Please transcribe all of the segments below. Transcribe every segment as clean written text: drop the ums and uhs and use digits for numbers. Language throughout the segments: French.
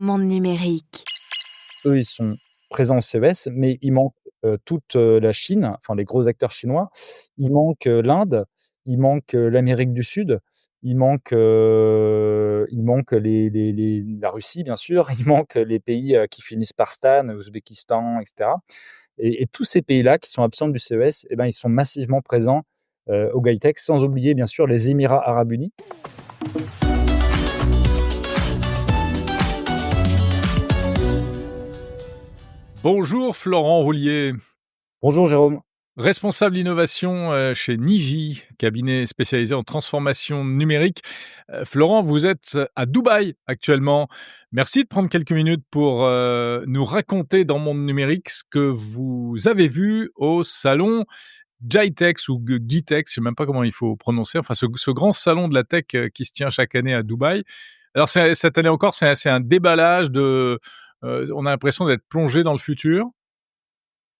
Monde numérique. Eux, ils sont présents au CES, mais il manque, toute, la Chine, enfin les gros acteurs chinois. Il manque, l'Inde, il manque, l'Amérique du Sud, il manque les la Russie bien sûr, il manque les pays, qui finissent par stan, Ouzbékistan et cetera et tous ces pays-là qui sont absents du CES et ben, ils sont massivement présents, au GAITEX, sans oublier bien sûr les Émirats arabes unis. Bonjour Florent Roulier, Bonjour Jérôme. responsable innovation, chez Niji, cabinet spécialisé en transformation numérique. Florent, vous êtes à Dubaï actuellement. Merci de prendre quelques minutes pour, nous raconter dans Monde numérique ce que vous avez vu au salon GITEX ou GITEX, je sais même pas comment il faut prononcer, enfin ce grand salon de la tech, qui se tient chaque année à Dubaï. Alors cette année encore, c'est un déballage on a l'impression d'être plongé dans le futur.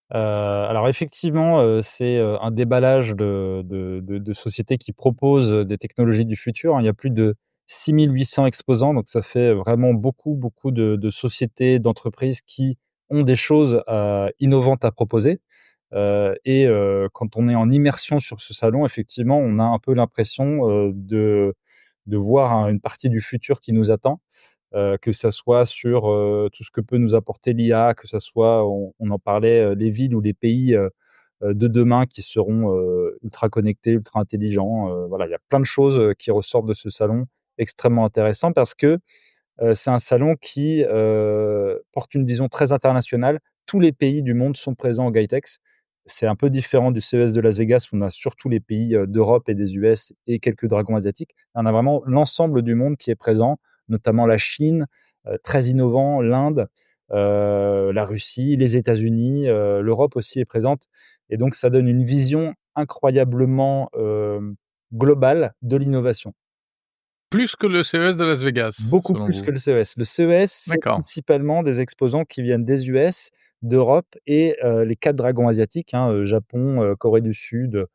Alors effectivement, c'est, un déballage de sociétés qui proposent, des technologies du futur, hein. Il y a plus de 6 800 exposants, donc ça fait vraiment beaucoup, beaucoup de sociétés, d'entreprises qui ont des choses, innovantes à proposer. Quand on est en immersion sur ce salon, effectivement, on a un peu l'impression, de voir une partie du futur qui nous attend, que ça soit sur, tout ce que peut nous apporter l'IA, que ça soit, on en parlait, les villes ou les pays, de demain qui seront, ultra connectés, ultra intelligents, voilà, il y a plein de choses, qui ressortent de ce salon extrêmement intéressant parce que, c'est un salon qui, porte une vision très internationale. Tous les pays du monde sont présents au GAITEX. C'est un peu différent du CES de Las Vegas où on a surtout les pays, d'Europe et des US et quelques dragons asiatiques. On a vraiment l'ensemble du monde qui est présent, notamment la Chine, très innovant, l'Inde, la Russie, les États-Unis, l'Europe aussi est présente et donc ça donne une vision incroyablement, globale de l'innovation. Plus que le CES de Las Vegas, Beaucoup selon plus vous? que le CES. Le CES, c'est D'accord. principalement des exposants qui viennent des US, d'Europe et les 4 dragons asiatiques, hein, Japon, Corée du Sud,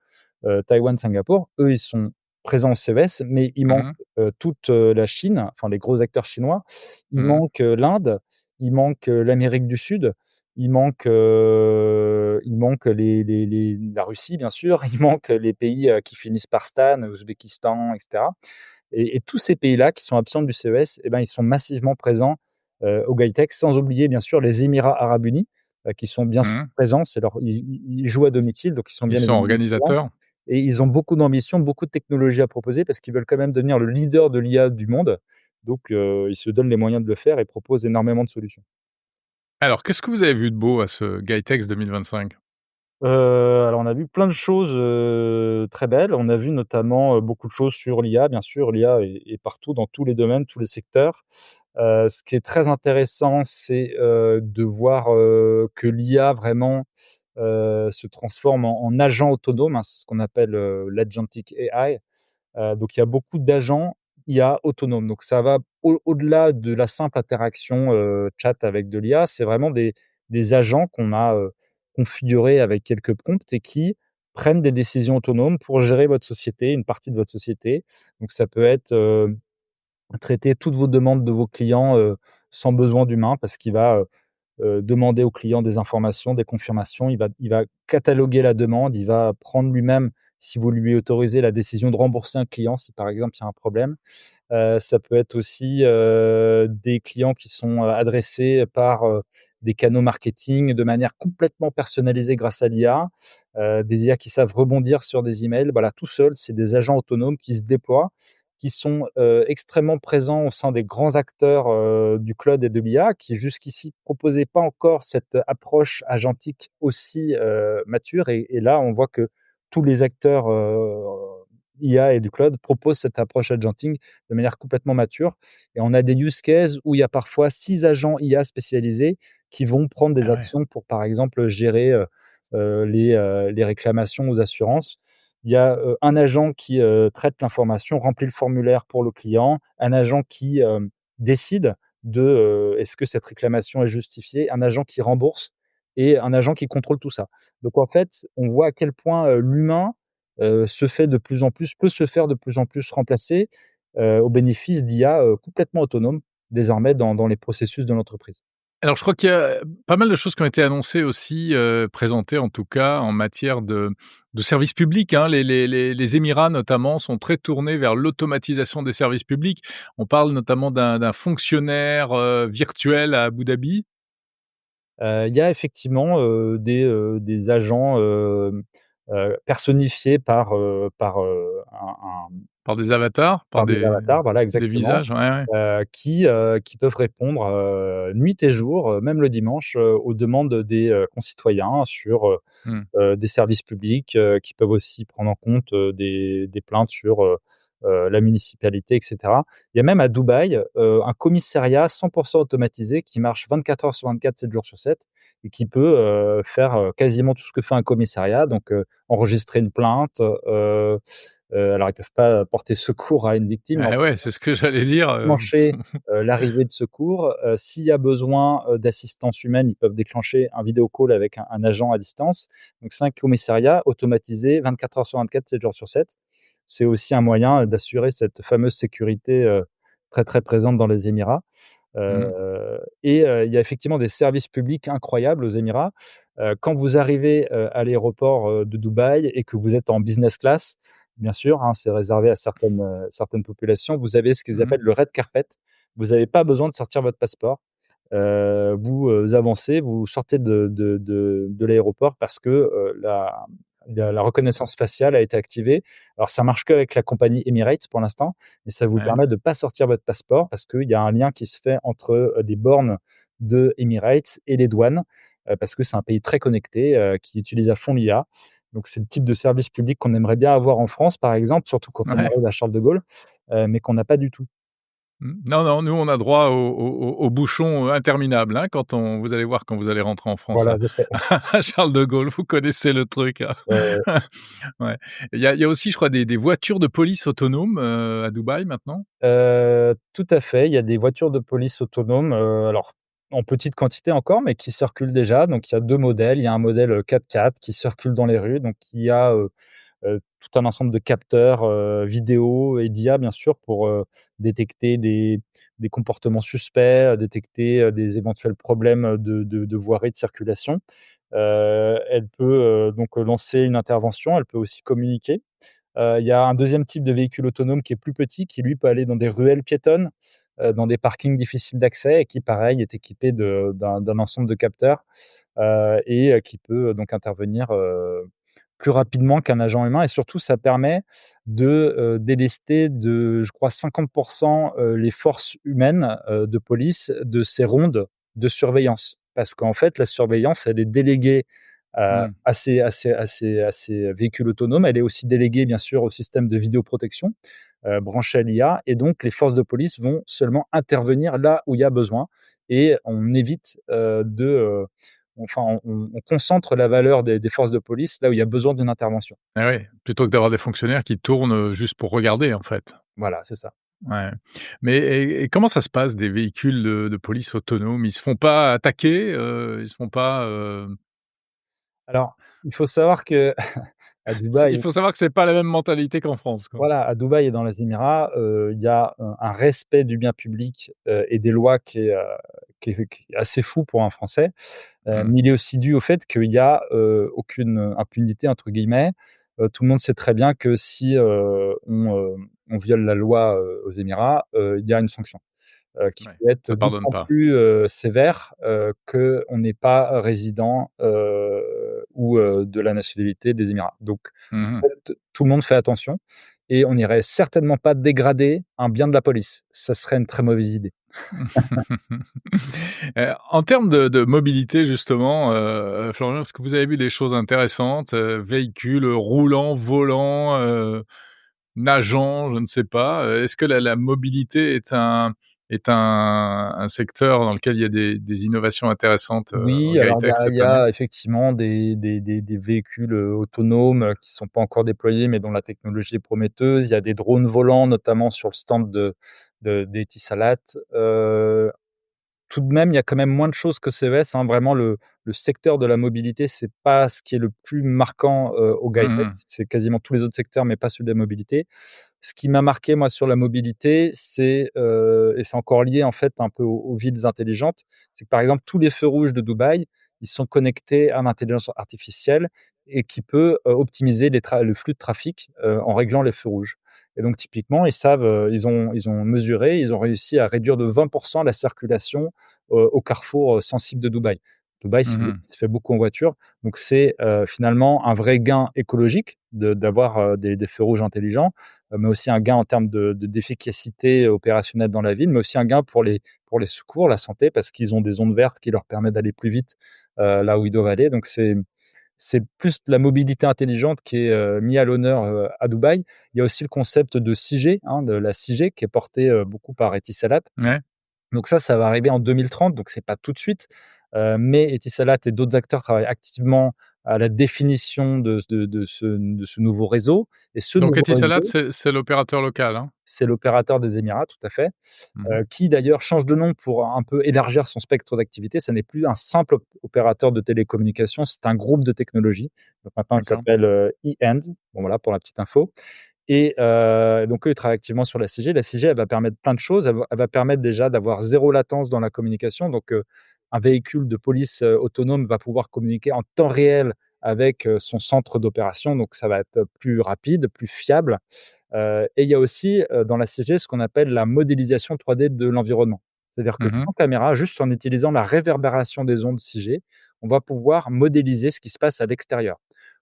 Taïwan, Singapour. Eux, ils sont présents au CES, mais il manque, Mmh. toute, la Chine, enfin les gros acteurs chinois. Il Mmh. manque, l'Inde, il manque, l'Amérique du Sud, il manque la Russie bien sûr, il manque les pays, qui finissent par stan, Ouzbékistan et cetera. Et tous ces pays-là qui sont absents du CES et ben, ils sont massivement présents, au GAITEX, sans oublier bien sûr les Émirats arabes unis, qui sont bien sûr Mmh. présents. C'est leur ils jouent à domicile, donc ils sont Ils bien sont évidemment présents organisateurs? et ils ont beaucoup d'ambition, beaucoup de technologies à proposer parce qu'ils veulent quand même devenir le leader de l'IA du monde. Donc ils se donnent les moyens de le faire et proposent énormément de solutions. Alors, qu'est-ce que vous avez vu de beau à ce GITEX 2025? Alors on a vu plein de choses, très belles. On a vu notamment, beaucoup de choses sur l'IA. Bien sûr, l'IA est partout dans tous les domaines, tous les secteurs. Ce qui est très intéressant, c'est, de voir, que l'IA vraiment, se transforme en agent autonome, hein. C'est ce qu'on appelle, l'agentic AI. Donc il y a beaucoup d'agents IA autonomes. Donc ça va au-delà de la simple interaction, chat avec de l'IA. C'est vraiment des agents qu'on a, configurés avec quelques prompts et qui prennent des décisions autonomes pour gérer votre société, une partie de votre société. Donc ça peut être, traiter toutes vos demandes de vos clients, sans besoin d'humain parce qu'il va, demander au client des informations, des confirmations. Il va cataloguer la demande, il va prendre lui-même, si vous lui autorisez, la décision de rembourser un client si, par exemple, il y a un problème. Ça peut être aussi, des clients qui sont, adressés par, des canaux marketing de manière complètement personnalisée grâce à l'IA, des IA qui savent rebondir sur des emails. Voilà, tout seul, c'est des agents autonomes qui se déploient, qui sont, extrêmement présents au sein des grands acteurs, du cloud et de l'IA, qui jusqu'ici proposaient pas encore cette approche agentique aussi, mature et là, on voit que tous les acteurs, IA et du cloud proposent cette approche agenting de manière complètement mature et on a des use cases où il y a parfois 6 agents IA spécialisés qui vont prendre des Ah ouais. actions pour, par exemple, gérer, les réclamations aux assurances. Il y a, un agent qui, traite l'information, remplit le formulaire pour le client, un agent qui, décide de, est-ce que cette réclamation est justifiée, un agent qui rembourse et un agent qui contrôle tout ça. Donc en fait, on voit à quel point, l'humain, peut se faire de plus en plus remplacer, au bénéfice d'IA, complètement autonomes. désormais dans les processus de l'entreprise. Alors je crois qu'il y a pas mal de choses qui ont été annoncées aussi, présentées en tout cas en matière de services publics, hein. Les Émirats notamment sont très tournés vers l'automatisation des services publics. On parle notamment d'un fonctionnaire, virtuel à Abu Dhabi. Il y a effectivement, des agents, personnifiés Par des avatars, par par des avatars, voilà des exactement, visages, ouais, ouais. qui peuvent répondre, nuit et jour, même le dimanche, aux demandes des, concitoyens sur, Mmh. des services publics, qui peuvent aussi prendre en compte, des plaintes sur, la municipalité et cetera. Il y a même à Dubaï, un commissariat 100 automatisé qui marche 24 heures sur 24, 7 jours sur 7 et qui peut, faire, quasiment tout ce que fait un commissariat, donc enregistrer une plainte, alors ils peuvent pas porter secours à une victime, mais Eh ouais, c'est ce que j'allais dire, déclencher, l'arrivée de secours. S'il y a besoin, d'assistance humaine, ils peuvent déclencher un vidéo call avec un agent à distance. Donc c'est un commissariat automatisé 24 heures sur 24, 7 jours sur 7. C'est aussi un moyen, d'assurer cette fameuse sécurité, très, très présente dans les Émirats. Mmh. Il y a effectivement des services publics incroyables aux Émirats. Quand vous arrivez, à l'aéroport, de Dubaï et que vous êtes en business class, bien sûr, hein, c'est réservé à certaines populations, vous avez ce qu'ils Mmh. appellent le red carpet. Vous avez pas besoin de sortir votre passeport. Vous, avancez, vous sortez de l'aéroport parce que, la reconnaissance faciale a été activée. Alors ça marche qu'avec la compagnie Emirates pour l'instant, mais ça vous Ouais. permet de pas sortir votre passeport parce qu'il y a un lien qui se fait entre, les bornes de Emirates et les douanes, parce que c'est un pays très connecté, qui utilise à fond l'IA. Donc c'est le type de service public qu'on aimerait bien avoir en France, par exemple, surtout quand on Ouais. arrive à Charles de Gaulle, mais qu'on n'a pas du tout. Mmh. Non, non, nous, on a droit aux bouchons, interminables, hein, quand on vous allez voir quand vous allez rentrer en France Voilà, à je sais. à Charles de Gaulle, vous connaissez le truc, hein. Ouais. Ouais. Il y a aussi, je crois, des voitures de police autonomes, à Dubaï maintenant? Tout à fait, il y a des voitures de police autonomes, alors en petite quantité encore, mais qui circulent déjà. Donc il y a 2 modèles. Il y a un modèle, 4x4 qui circule dans les rues, donc il y a, tout un ensemble de capteurs, vidéo et d'IA bien sûr pour, détecter des comportements suspects, détecter, des éventuels problèmes, de voirie de circulation. Elle peut, donc lancer une intervention, elle peut aussi communiquer. Il y a un deuxième type de véhicule autonome qui est plus petit, qui lui peut aller dans des ruelles piétonnes, dans des parkings difficiles d'accès et qui pareil est équipé d'un ensemble de capteurs, qui peut donc intervenir, plus rapidement qu'un agent humain et surtout ça permet de, délester de je crois 50 les forces humaines, de police de ces rondes de surveillance. Parce qu'en fait la surveillance elle est déléguée, Mmh. à ces véhicules autonomes. Elle est aussi déléguée bien sûr au système de vidéoprotection, branché à l'IA et donc les forces de police vont seulement intervenir là où il y a besoin et on évite, on concentre la valeur des forces de police là où il y a besoin d'une intervention. Ah ouais, plutôt que d'avoir des fonctionnaires qui tournent, juste pour regarder, en fait. Voilà, c'est ça. Ouais. Mais et comment ça se passe des véhicules de police autonomes? Ils se font pas attaquer? Ils se font pas, Alors, il faut savoir que à il Dubaï faut savoir que c'est pas la même mentalité qu'en France, quoi. voilà, à Dubaï et dans les Émirats, il y a un respect du bien public, et des lois qui est assez fou pour un Français. Mmh. Mais il est aussi dû au fait qu'il y a, aucune, «impunité» entre guillemets. Tout le monde sait très bien que si, on viole la loi, aux Émirats, il y a une sanction, qui Ouais, peut être ça pardonne d'autant pas. plus, sévère, qu'on n'est pas résident, de la nationalité des Émirats. Donc Mmh mh. en fait, tout le monde fait attention et on n'irait certainement pas dégrader un bien de la police. Ça serait une très mauvaise idée. En termes de mobilité justement, Florian, est-ce que vous avez vu des choses intéressantes, véhicules roulants, volants, nageants, je ne sais pas? Est-ce que la mobilité est un secteur dans lequel il y a des innovations intéressantes, Oui, alors Gaëtech il cette y année? a effectivement des véhicules, autonomes, qui sont pas encore déployés, mais dont la technologie est prometteuse. Il y a des drones volants, notamment sur le stand d'Etisalat. Tout de même, il y a quand même moins de choses que CES, hein. Vraiment le secteur de la mobilité, c'est pas ce qui est le plus marquant, au Mmh GAITEX. mh. C'est quasiment tous les autres secteurs, mais pas celui de la mobilité. Ce qui m'a marqué moi sur la mobilité, c'est, et c'est encore lié en fait un peu aux villes intelligentes, c'est que par exemple tous les feux rouges de Dubaï, ils sont connectés à l'intelligence artificielle et qui peut, optimiser le flux de trafic, en réglant les feux rouges. Et donc typiquement, ils savent, ils ont mesuré, ils ont réussi à réduire de 20 la circulation, au carrefour, sensible de Dubaï. Dubaï, c'est Mmh une ville mh. qui se fait beaucoup en voiture, donc c'est, finalement un vrai gain écologique d'avoir, des feux rouges intelligents, mais aussi un gain en termes d'efficacité opérationnelle dans la ville, mais aussi un gain pour les secours, la santé, parce qu'ils ont des ondes vertes qui leur permettent d'aller plus vite, là où ils doivent aller. Donc c'est plus la mobilité intelligente qui est, mis à l'honneur, à Dubaï. Il y a aussi le concept de 6G, hein, de la 6G qui est porté, beaucoup par Etisalat. Ouais. Donc ça va arriver en 2030, donc c'est pas tout de suite, mais Etisalat et d'autres acteurs travaillent activement à la définition de ce nouveau réseau, et ce Donc nouveau Etisalat, réseau, c'est l'opérateur local, hein? c'est l'opérateur des Émirats, tout à fait, Mmh mh. qui d'ailleurs change de nom pour un peu élargir son spectre d'activité. Ça n'est plus un simple opérateur de télécommunications, c'est un groupe de technologie. Donc maintenant, il D'accord. s'appelle, e-end. Bon voilà pour la petite info. Et donc eux, ils travaillent activement sur la 6G. La 6G, elle va permettre plein de choses. Elle va permettre déjà d'avoir zéro latence dans la communication. Donc un véhicule de police, autonome va pouvoir communiquer en temps réel avec, son centre d'opération. Donc ça va être plus rapide, plus fiable. Et il y a aussi, dans la 6G, ce qu'on appelle la modélisation 3D de l'environnement. C'est-à-dire que Mmh mh. sans caméra, juste en utilisant la réverbération des ondes 6G, on va pouvoir modéliser ce qui se passe à l'extérieur.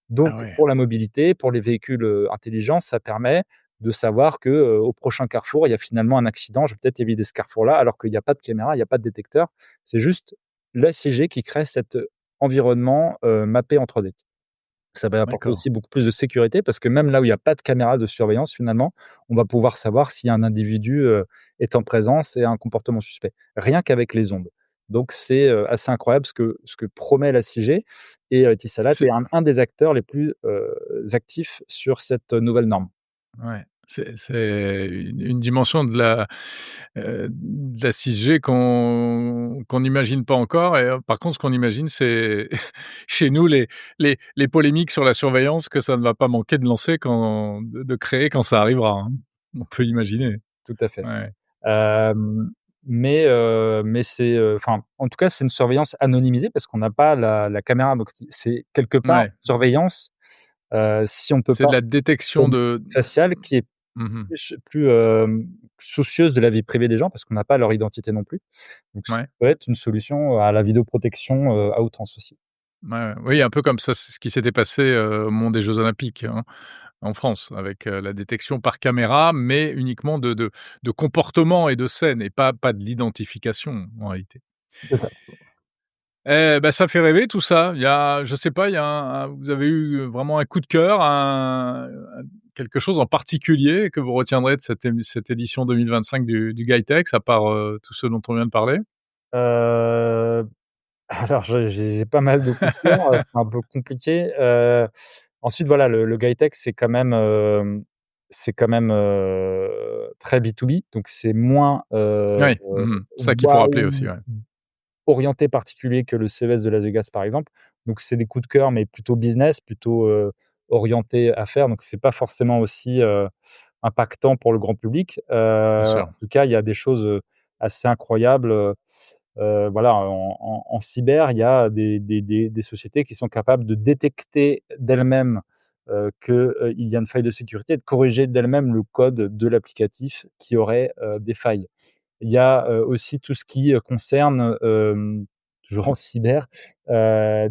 Donc Ah ouais, pour la mobilité, pour les véhicules, intelligents, ça permet de savoir que, au prochain carrefour, il y a finalement un accident. Je vais peut-être éviter ce carrefour-là, alors qu'il y a pas de caméra, il y a pas de détecteur. C'est juste la 6G qui crée cet, environnement, mappé en 3D. Ça va apporter d'accord. aussi beaucoup plus de sécurité parce que même là où il y a pas de caméra de surveillance finalement, on va pouvoir savoir si un individu, est en présence et a un comportement suspect, rien qu'avec les ondes. Donc c'est, assez incroyable ce que promet la 6G, et Etisalat est C'est un des acteurs les plus, actifs sur cette nouvelle norme. Ouais, c'est une dimension de la 6G qu'on n'imagine pas encore et par contre, ce qu'on imagine, c'est chez nous les polémiques sur la surveillance que ça ne va pas manquer de lancer de créer quand ça arrivera, hein. On peut imaginer. Tout à fait. Ouais. Hem, mais c'est, enfin, en tout cas, c'est une surveillance anonymisée parce qu'on n'a pas la caméra, donc c'est quelque part Ouais, une surveillance, si on peut c'est pas de la détection de faciale qui est mmh plus, soucieuse de la vie privée des gens parce qu'on n'a pas leur identité non plus. Donc ça Ouais. peut être une solution à la vidéoprotection, à outrance aussi. Ouais, ouais. Oui, un peu comme ça, c'est ce qui s'était passé, au moment des jeux olympiques, hein, en France, avec, la détection par caméra, mais uniquement de comportement et de scène et pas de l'identification, en réalité. C'est ça. Eh bah, ça fait rêver tout ça. Il y a je sais pas, il y a vous avez eu, vraiment un coup de cœur, quelque chose en particulier que vous retiendrez de cette édition 2025 du GUITEX, à part, tout ce dont on vient de parler? Heu, alors j'ai pas mal de coups de cœur, c'est un peu compliqué. Ensuite voilà, le GUI-TEX c'est quand même, très B2B, donc c'est moins, Oui, mmh ça qu'il faut rappeler waouh, aussi, ouais. orienté particulier que le CES de Las Vegas, par exemple. Donc c'est des coups de cœur, mais plutôt business, plutôt, orientés affaires, donc c'est pas forcément aussi, impactant pour le grand public. Bien sûr. En tout cas, il y a des choses, assez incroyables, voilà, en cyber, il y a des sociétés qui sont capables de détecter d'elles-mêmes, il y a une faille de sécurité et de corriger d'elles-mêmes le code de l'applicatif qui aurait, des failles. Il y a, aussi tout ce qui, concerne, toujours en cyber, des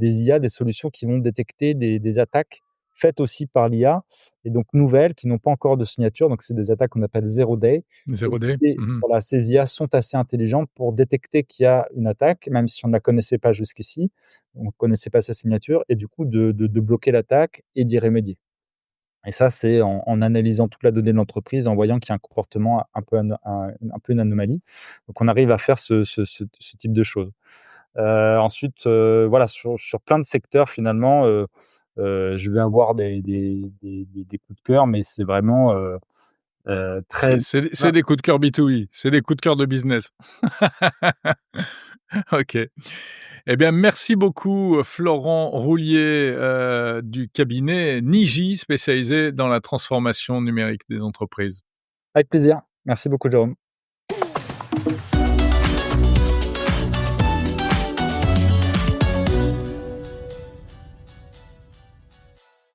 IA, des solutions qui vont détecter des attaques faites aussi par l'IA et donc nouvelles, qui n'ont pas encore de signature. Donc c'est des attaques qu'on appelle zero day, et 0D? Mmh ces IA sont assez intelligentes pour détecter qu'il y a une attaque, même si on ne la connaissait pas jusqu'ici. On ne connaissait pas sa signature, et du coup de bloquer l'attaque et d'y remédier. Et ça, c'est en analysant toute la donnée de l'entreprise, en voyant qu'il y a un comportement un peu une anomalie. Donc on arrive à faire ce type de choses. Ensuite, voilà, sur plein de secteurs finalement, je vais avoir des coups de cœur, mais c'est vraiment, très C'est des coups de cœur B2B, c'est des coups de cœur de business. OK. Eh bien, merci beaucoup, Florent Roulier, du cabinet Niji, spécialisé dans la transformation numérique des entreprises. Avec plaisir. Merci beaucoup, Jérôme.